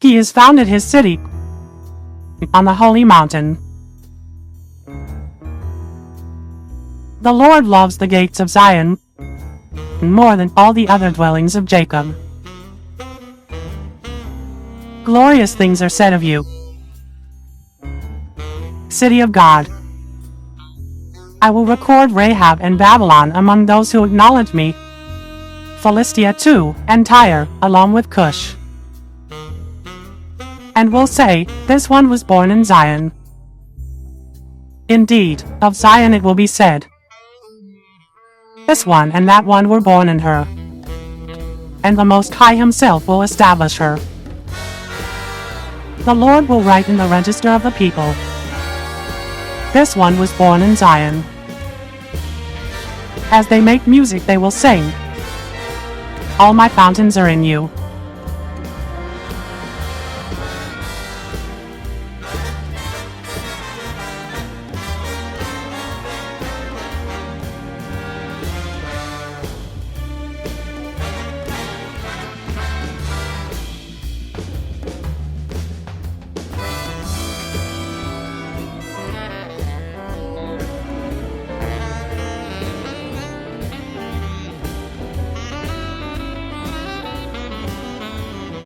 He has founded his city on the holy mountain. The Lord loves the gates of Zion more than all the other dwellings of Jacob. Glorious things are said of you, city of God. I will record Rahab and Babylon among those who acknowledge me, Philistia too, and Tyre, along with Cush. And will say, this one was born in Zion. Indeed, of Zion it will be said, this one and that one were born in her. And the Most High himself will establish her. The Lord will write in the register of the people, this one was born in Zion. As they make music they will sing, all my fountains are in you.